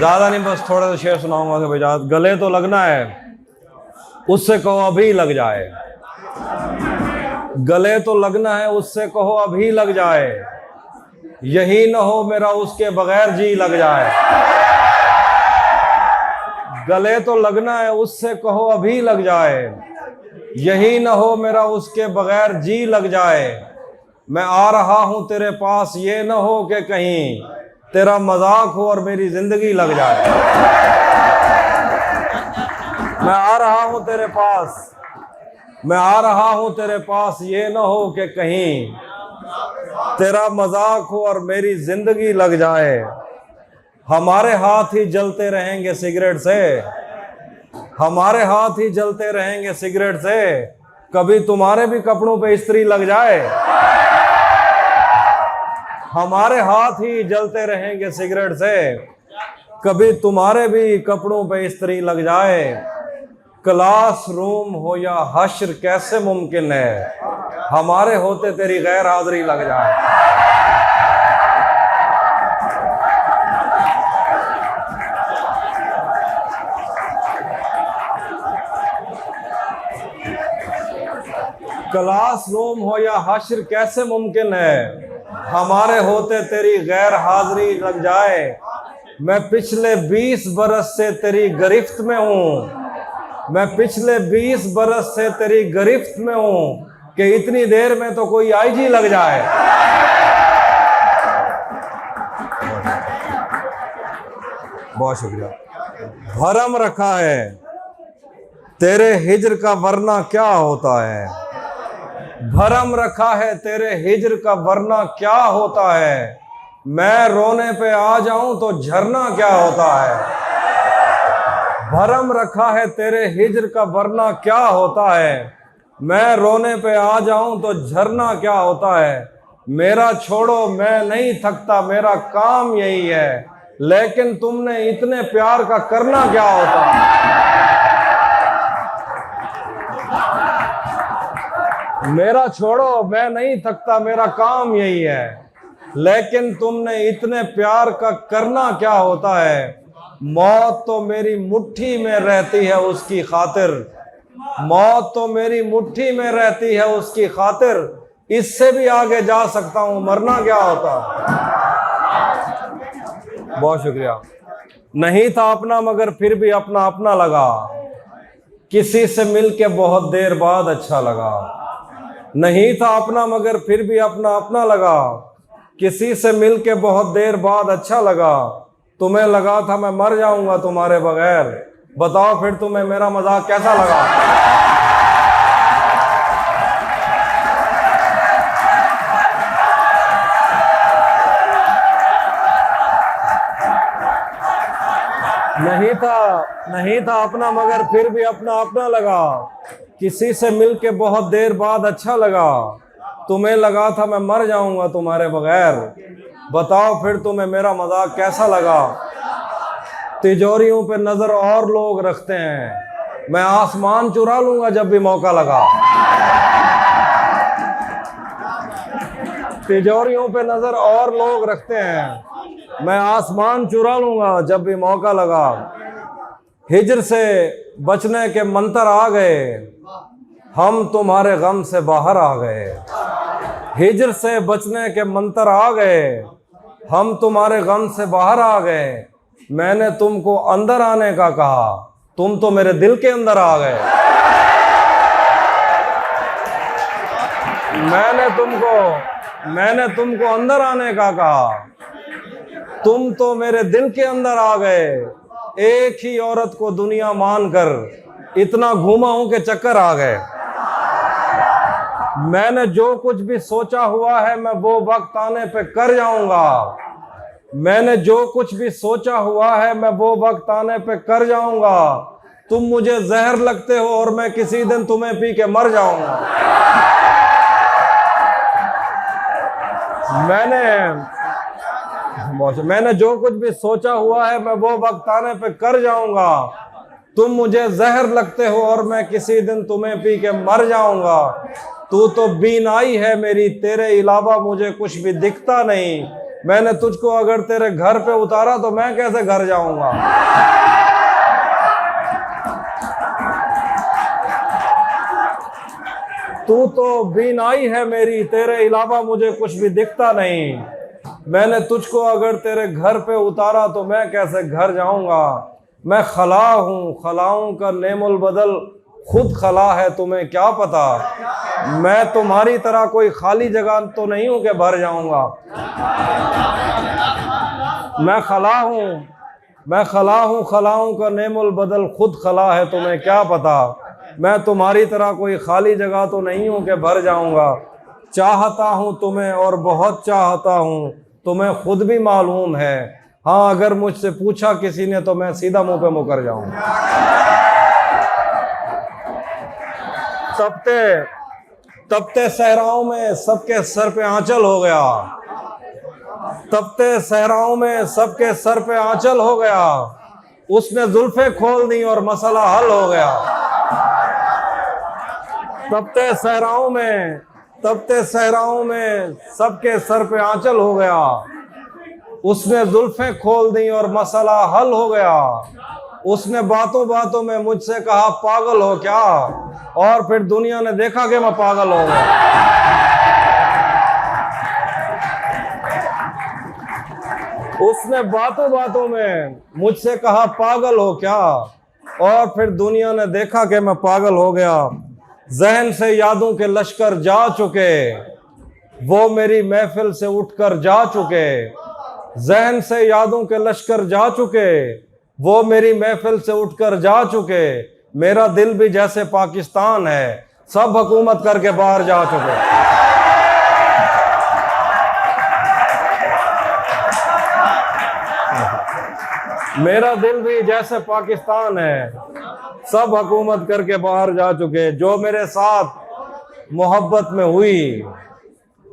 ज्यादा नहीं, बस थोड़ा सा शेर सुनाऊंगा कि भाई गले तो लगना है, उससे कहो अभी लग जाए। गले तो लगना है, उससे कहो अभी लग जाए। यही न हो मेरा उसके बगैर जी लग जाए। गले तो लगना है, उससे कहो अभी लग जाए। यही न हो मेरा उसके बगैर जी लग जाए। मैं आ रहा हूं तेरे पास, ये न हो कि कहीं तेरा मजाक हो और मेरी जिंदगी लग जाए। मैं आ रहा हूं तेरे पास, मैं आ रहा हूं तेरे पास, ये न हो कि कहीं तेरा मजाक हो और मेरी जिंदगी लग जाए। हमारे हाथ ही जलते रहेंगे सिगरेट से, हमारे हाथ ही जलते रहेंगे सिगरेट से। कभी तुम्हारे भी कपड़ों पे इस्त्री लग जाए। हमारे हाथ ही जलते रहेंगे सिगरेट से, कभी तुम्हारे भी कपड़ों पे इस्त्री लग जाए। क्लास रूम हो या हश्र कैसे मुमकिन है, हमारे होते तेरी गैर हाजिरी लग जाए। क्लास रूम हो या हश्र कैसे मुमकिन है, हमारे होते तेरी गैर हाजिरी लग जाए। मैं पिछले 20 बरस से तेरी गिरफ्त में हूं, मैं पिछले 20 बरस से तेरी गिरफ्त में हूं कि इतनी देर में तो कोई आईजी लग जाए। बहुत शुक्रिया। भरम रखा है तेरे हिज्र का वरना क्या होता है, भरम रखा है तेरे हिज्र का वरना क्या होता है। मैं रोने पे आ जाऊं तो झरना क्या होता है। भरम रखा है तेरे हिज्र का वरना क्या होता है। मैं रोने पे आ जाऊं तो झरना क्या होता है। मेरा छोड़ो मैं नहीं थकता, मेरा काम यही है, लेकिन तुमने इतने प्यार का करना क्या होता है। मेरा छोड़ो मैं नहीं थकता, मेरा काम यही है, लेकिन तुमने इतने प्यार का करना क्या होता है। मौत तो मेरी मुट्ठी में रहती है उसकी खातिर, मौत तो मेरी मुट्ठी में रहती है उसकी खातिर। इससे भी आगे जा सकता हूं, मरना क्या होता। बहुत शुक्रिया। नहीं था अपना मगर फिर भी अपना अपना लगा, किसी से मिलके बहुत देर बाद अच्छा लगा। नहीं था अपना मगर फिर भी अपना अपना लगा, किसी से मिलके बहुत देर बाद अच्छा लगा। तुम्हें लगा था मैं मर जाऊंगा तुम्हारे बगैर, बताओ फिर तुम्हें मेरा मजाक कैसा लगा। नहीं था अपना मगर फिर भी अपना अपना लगा, किसी से मिलके बहुत देर बाद अच्छा लगा। तुम्हें लगा था मैं मर जाऊंगा तुम्हारे बगैर, बताओ फिर तुम्हें मेरा मजाक कैसा लगा। तिजोरियों पे नजर और लोग रखते हैं, मैं आसमान चुरा लूंगा जब भी मौका लगा। तिजोरियों पे नजर और लोग रखते हैं, मैं आसमान चुरा लूंगा जब भी मौका लगा। हिज्र से बचने के मंतर आ गए, हम तुम्हारे गम से बाहर आ गए। हिज्र से बचने के मंतर आ गए, हम तुम्हारे गम से बाहर आ गए। मैंने तुमको अंदर आने का कहा, तुम तो मेरे दिल के अंदर आ गए। मैंने तुमको अंदर आने का कहा, तुम तो मेरे दिल के अंदर आ गए। एक ही औरत को दुनिया मानकर इतना घूमा हूं कि चक्कर आ गए। मैंने जो कुछ भी सोचा हुआ है मैं वो वक्त आने पे कर जाऊंगा। मैंने जो कुछ भी सोचा हुआ है मैं वो वक्त आने पे कर जाऊंगा। तुम मुझे जहर लगते हो और मैं किसी दिन तुम्हें पी के मर जाऊंगा। मैंने जो कुछ भी सोचा हुआ है मैं वो वक्त आने पे कर जाऊंगा। तुम मुझे जहर लगते हो और मैं किसी दिन तुम्हें पी के मर जाऊंगा। तू तो बीनाई है मेरी, तेरे अलावा मुझे कुछ भी दिखता नहीं। मैंने तुझको अगर तेरे घर पे उतारा तो मैं कैसे घर जाऊंगा। तू तो बीनाई है मेरी, तेरे अलावा मुझे कुछ भी दिखता नहीं। मैंने तुझको अगर तेरे घर पे उतारा तो मैं कैसे घर जाऊंगा। मैं खला हूँ, खलाओं का नेमुल बदल खुद खला है, तुम्हें क्या पता। मैं तुम्हारी तरह कोई खाली जगह तो नहीं हूं कि भर जाऊंगा। मैं खला हूँ, मैं खला हूँ, खलाओं का नेमुल बदल खुद खला है, तुम्हें क्या पता। मैं तुम्हारी तरह कोई खाली जगह तो नहीं हूं कि भर जाऊंगा। चाहता हूं तुम्हें और बहुत चाहता हूं, तुम्हें खुद भी मालूम है। हाँ, अगर मुझसे पूछा किसी ने तो मैं सीधा मुंह पे मुकर जाऊंगा। तपते तपते सहराओं में सबके सर पे आंचल हो गया। तपते सहराओं में सबके सर पे आंचल हो गया। उसने जुल्फे खोल दी और मसला हल हो गया। तपते सहराओं में सबके सर पे आंचल हो गया। उसने जुल्फे खोल दी और मसला हल हो गया। उसने बातों बातों में मुझसे कहा पागल हो क्या, और फिर दुनिया ने देखा कि मैं पागल हो गया। उसने बातों बातों में मुझसे कहा पागल हो क्या, और फिर दुनिया ने देखा कि मैं पागल हो गया। जहन से यादों के लश्कर जा चुके, वो मेरी महफिल से उठकर जा चुके। जहन से यादों के लश्कर जा चुके, वो मेरी महफिल से उठकर जा चुके। मेरा दिल भी जैसे पाकिस्तान है, सब हुकूमत करके बाहर जा चुके। मेरा दिल भी जैसे पाकिस्तान है, सब हुकूमत करके बाहर जा चुके। जो मेरे साथ मोहब्बत में हुई,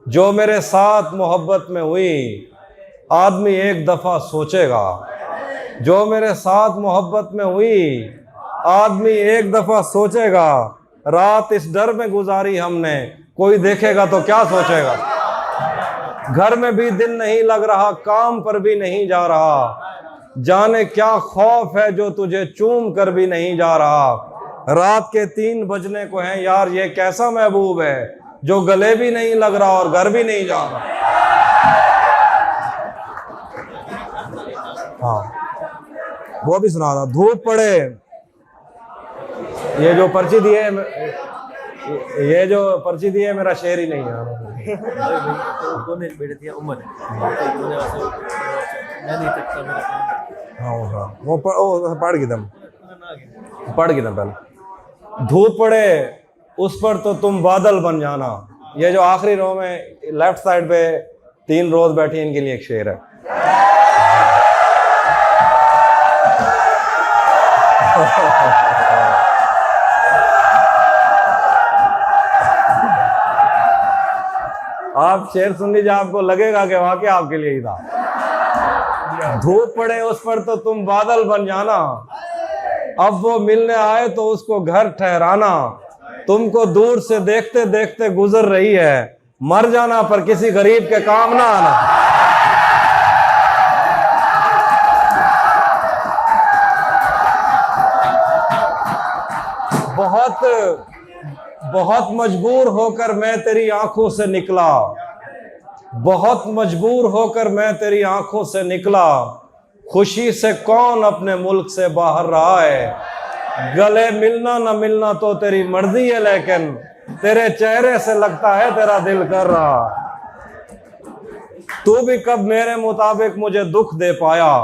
जो मेरे साथ मोहब्बत में हुई, आदमी एक दफा सोचेगा। जो मेरे साथ मोहब्बत में हुई, आदमी एक दफा सोचेगा। रात इस डर में गुजारी हमने, कोई देखेगा तो क्या सोचेगा। घर में भी दिल नहीं लग रहा, काम पर भी नहीं जा रहा। जाने क्या खौफ है जो तुझे चूम कर भी नहीं जा रहा। रात के 3 बजने को हैं यार, ये कैसा महबूब है जो गले भी नहीं लग रहा और घर भी नहीं जा रहा। हाँ, वो भी सुना था। धूप पड़े, ये जो पर्ची दी है, ये जो पर्ची दी है मेरा शेर ही नहीं है। वो पढ़ गई दम पहले। धूप पड़े उस पर तो तुम बादल बन जाना। ये जो आखिरी रो में लेफ्ट साइड पे 3 रोज बैठी, इनके लिए एक शेर है। आप शेर सुन लीजिए, आपको लगेगा कि वाकई आपके लिए ही था। धूप पड़े उस पर तो तुम बादल बन जाना। अब वो मिलने आए तो उसको घर ठहराना। तुमको दूर से देखते देखते गुजर रही है, मर जाना पर किसी गरीब के काम ना आना। बहुत मजबूर होकर मैं तेरी आंखों से निकला। बहुत मजबूर होकर मैं तेरी आंखों से निकला। खुशी से कौन अपने मुल्क से बाहर रहा है। गले मिलना न मिलना तो तेरी मर्जी है, लेकिन तेरे चेहरे से लगता है तेरा दिल कर रहा। तू भी कब मेरे मुताबिक मुझे दुख दे पाया।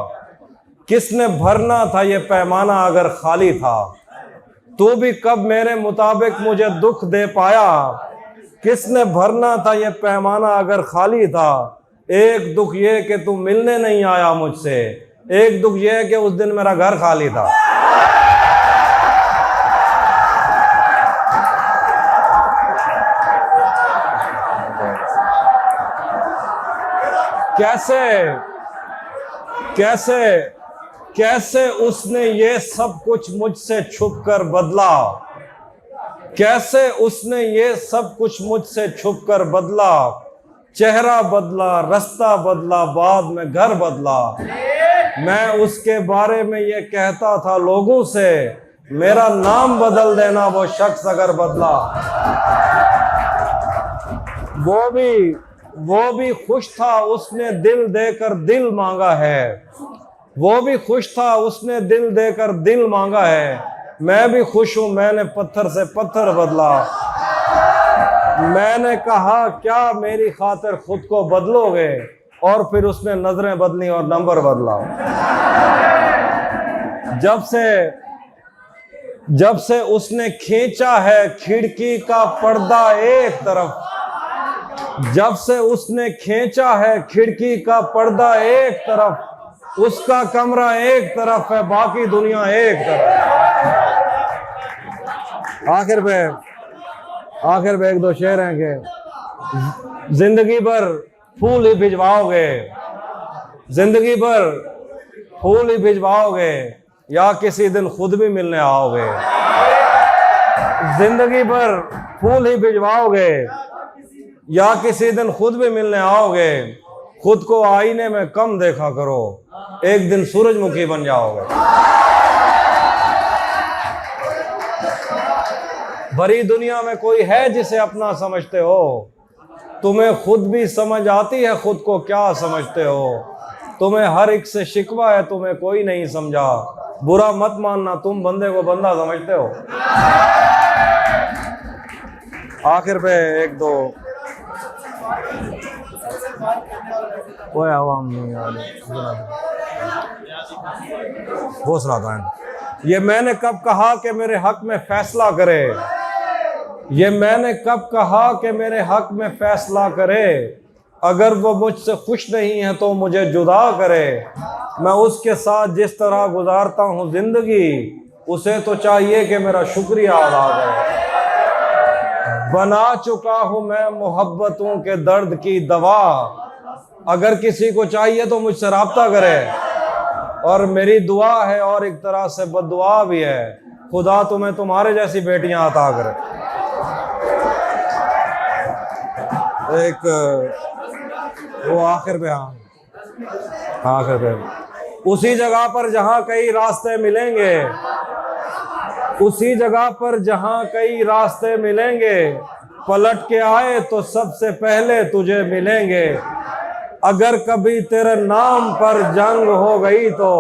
किसने भरना था ये पैमाना अगर खाली था। तू भी कब मेरे मुताबिक मुझे दुख दे पाया। किसने भरना था ये पैमाना अगर खाली था। एक दुख ये कि तू मिलने नहीं आया मुझसे। एक दुख ये कि उस दिन मेरा घर खाली था। कैसे कैसे कैसे उसने ये सब कुछ मुझसे छुपकर बदला। कैसे उसने ये सब कुछ मुझसे छुपकर बदला। चेहरा बदला, रास्ता बदला, बाद में घर बदला। मैं उसके बारे में ये कहता था लोगों से, मेरा नाम बदल देना वो शख्स अगर बदला। वो भी खुश था, उसने दिल देकर दिल मांगा है। वो भी खुश था, उसने दिल देकर दिल मांगा है। मैं भी खुश हूं, मैंने पत्थर से पत्थर बदला। मैंने कहा क्या मेरी खातिर खुद को बदलोगे, और फिर उसने नजरें बदली और नंबर बदला। जब से उसने खींचा है खिड़की का पर्दा एक तरफ, जब से उसने खींचा है खिड़की का पर्दा एक तरफ, उसका कमरा एक तरफ है, बाकी दुनिया एक तरफ। आखिर पे एक दो शेर हैं कि जिंदगी भर फूल ही भिजवाओगे, जिंदगी भर फूल ही भिजवाओगे, या किसी दिन खुद भी मिलने आओगे। जिंदगी भर फूल ही भिजवाओगे, या किसी दिन खुद भी मिलने आओगे। खुद को आईने में कम देखा करो, एक दिन सूरजमुखी बन जाओगे। भरी दुनिया में कोई है जिसे अपना समझते हो, तुम्हें खुद भी समझ आती है खुद को क्या समझते हो। तुम्हें हर एक से शिकवा है, तुम्हें कोई नहीं समझा। बुरा मत मानना, तुम बंदे को बंदा समझते हो। आखिर पे एक दो कोई आवाम नहीं आ रही, वो सुनाता है। ये मैंने कब कहा कि मेरे हक में फैसला करे, ये मैंने कब कहा कि मेरे हक में फैसला करे। अगर वो मुझसे खुश नहीं है तो मुझे जुदा करे। मैं उसके साथ जिस तरह गुजारता हूँ जिंदगी, उसे तो चाहिए कि मेरा शुक्रिया अदा करे। बना चुका हूँ मैं मोहब्बतों के दर्द की दवा, अगर किसी को चाहिए तो मुझसे राब्ता करे। और मेरी दुआ है और एक तरह से बद्दुआ भी है, खुदा तुम्हें तुम्हारे जैसी बेटियां अता करे। एक वो आखिर पे आखिर पे उसी जगह पर जहां कई रास्ते मिलेंगे, उसी जगह पर जहां कई रास्ते मिलेंगे, पलट के आए तो सबसे पहले तुझे मिलेंगे। अगर कभी तेरे नाम पर जंग हो गई तो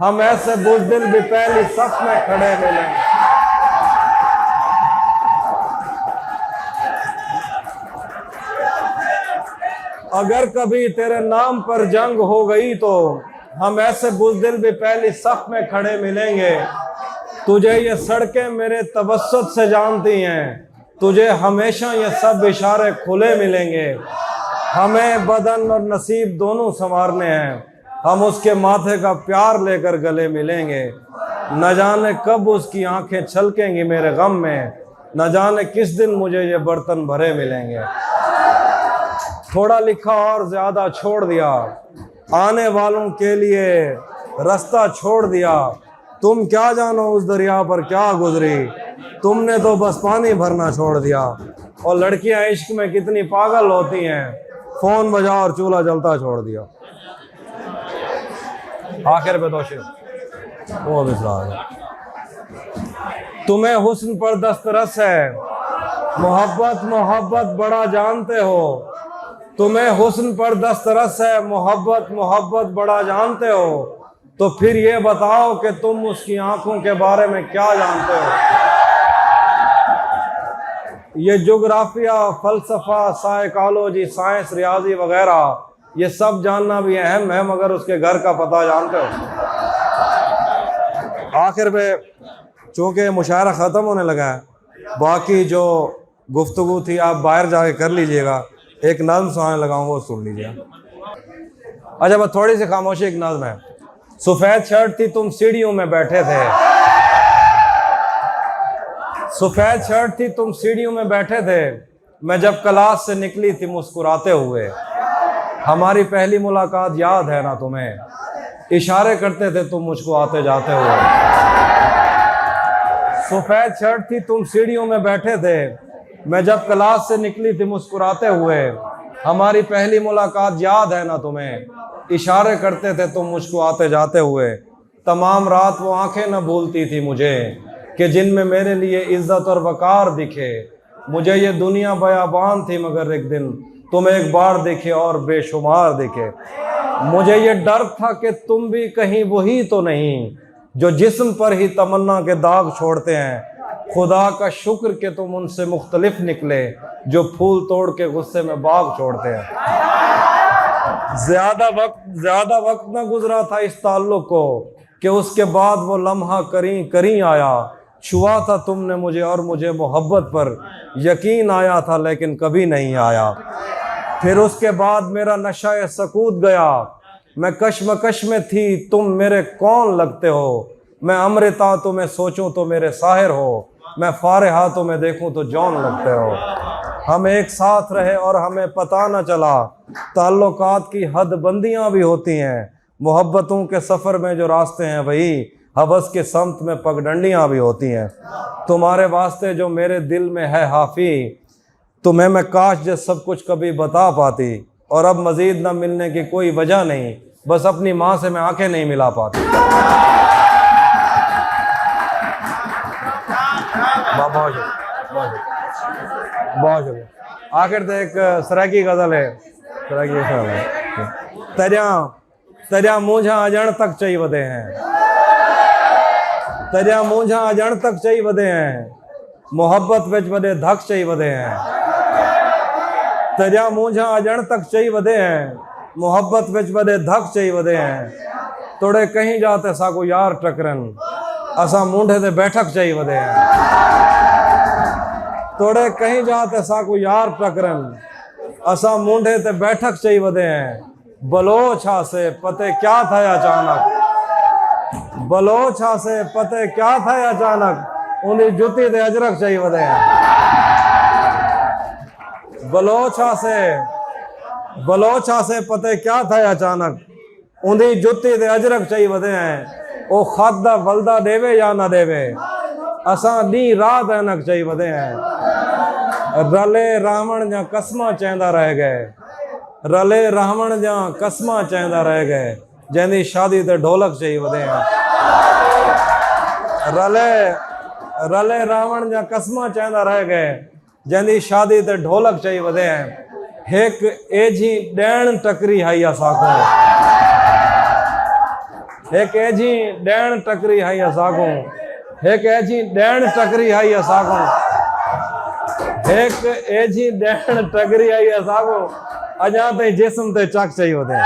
हम ऐसे बुज़दिल भी पहली सफ में खड़े मिलेंगे। अगर कभी तेरे नाम पर जंग हो गई तो हम ऐसे बुज़दिल भी पहली सफ में खड़े मिलेंगे। तुझे ये सड़कें मेरे तबस्सुत से जानती हैं, तुझे हमेशा ये सब इशारे खुले मिलेंगे। हमें बदन और नसीब दोनों संवारने हैं, हम उसके माथे का प्यार लेकर गले मिलेंगे। न जाने कब उसकी आंखें छलकेंगी मेरे गम में, न जाने किस दिन मुझे ये बर्तन भरे मिलेंगे। थोड़ा लिखा और ज्यादा छोड़ दिया, आने वालों के लिए रास्ता छोड़ दिया। तुम क्या जानो उस दरिया पर क्या गुजरी, तुमने तो बस पानी भरना छोड़ दिया। और लड़कियां इश्क में कितनी पागल होती हैं, फोन बजा और चूल्हा जलता छोड़ दिया। आखिर पे दोषी वो तुम्हें हुस्न पर दस्तरस है, मोहब्बत मोहब्बत बड़ा जानते हो। तुम्हें हुस्न पर दस्तरस है, मोहब्बत मोहब्बत बड़ा जानते हो। तो फिर ये बताओ कि तुम उसकी आंखों के बारे में क्या जानते हो। ये जोग्राफिया, फलसफा, साइकोलॉजी, साइंस, रियाजी वगैरह ये सब जानना भी अहम है, मगर उसके घर का पता जानते हो। आखिर में चूँकि मुशायरा ख़त्म होने लगा है, बाकी जो गुफ्तगू थी आप बाहर जाके कर लीजिएगा। एक नज़्म सुनाने लगाऊंगा, वो सुन लीजिए। अच्छा बस थोड़ी सी खामोशी, एक नज़्म है। सफ़ेद शर्ट थी तुम सीढ़ियों में बैठे थे, सफ़ेद शर्ट थी तुम सीढ़ियों में बैठे थे। मैं जब क्लास से निकली थी मुस्कुराते हुए, हमारी पहली मुलाकात याद है ना तुम्हें, इशारे करते थे तुम मुझको आते जाते हुए। सफ़ेद शर्ट थी तुम सीढ़ियों में बैठे थे, मैं जब क्लास से निकली थी मुस्कुराते हुए। हमारी पहली मुलाकात याद है ना तुम्हें? इशारे करते थे तुम मुझको आते जाते हुए। तमाम रात वो आंखें न भूलती थी मुझे कि जिनमें मेरे लिए इज्जत और वकार दिखे। मुझे ये दुनिया बयाबान थी मगर एक दिन तुम एक बार दिखे और बेशुमार दिखे। मुझे ये डर था कि तुम भी कहीं वही तो नहीं जो जिस्म पर ही तमन्ना के दाग छोड़ते हैं। खुदा का शुक्र कि तुम उनसे मुख्तलिफ निकले जो फूल तोड़ के गुस्से में बाग छोड़ते हैं। ज्यादा वक्त ना गुजरा था इस ताल्लुक को कि उसके बाद वो लम्हा करीं करीं आया। छुआ था तुमने मुझे और मुझे मोहब्बत पर यकीन आया था लेकिन कभी नहीं आया। फिर उसके बाद मेरा नशा सकूत गया। मैं कश्मकश में थी तुम मेरे कौन लगते हो। मैं अमृता तुम्हें सोचूं तो मेरे साहिर हो। मैं फारिहा तुम्हें देखूं तो जौन लगते हो। हम एक साथ रहे और हमें पता न चला। ताल्लुकात की हदबंदियां भी होती हैं। मोहब्बतों के सफ़र में जो रास्ते हैं वही हवस के समत में पगडंडियां भी होती हैं। तुम्हारे वास्ते जो मेरे दिल में है हाफी, तुम्हें मैं काश जो सब कुछ कभी बता पाती। और अब मज़ीद न मिलने की कोई वजह नहीं, बस अपनी माँ से मैं आंखें नहीं मिला पाती। बहुत आखिर तो एक सराकी गजल है। तरिया मूंझा अजण तक चई वधे हैं। तरिया मूंझा अजण तक चई वधे हैं। मोहब्बत विच वडे धक चई वधे हैं। तरिया मूंझा अजण तक चई वधे हैं। मोहब्बत विच वडे धक चई वधे हैं। तोड़े कहीं जाते साको यार टकरन, असा मूंढे ते बैठक चई वधे हैं। तोड़े कहीं जाते साको यार टकरन, असा मूंढे ते बैठक चई वधे हैं। बलोछा से पते क्या था अचानक। बलोछा से पते क्या था अचानक, उन्हीं जुती ते अजरक चई वधे हैं। बलोछा से पते क्या था अचानक, उन्हीं जुती ते अजरक चई वधे हैं। ओ खादा वलदा देवे या ना देवे, असा दी रात ऐनक चई वधे हैं। रले रावण जा कसमा चेंदा रह गए। रले रावण जा कसमा चेंदा रह गए। जैंदी शादी ते ढोलक चई वधे हैं। रले रावण जा कसमा चेंदा रह गए। जैंदी शादी ते ढोलक चई वधे हैं। एक एजी ॾियण टकरी हई असाको। एक एजी ॾियण टकरी हई असाको। एक एजी ॾियण टकरी हई असाको। एक एजी ॾियण टकरी हई असाको। अञा ताईं जिस्म ते चक चई वधे।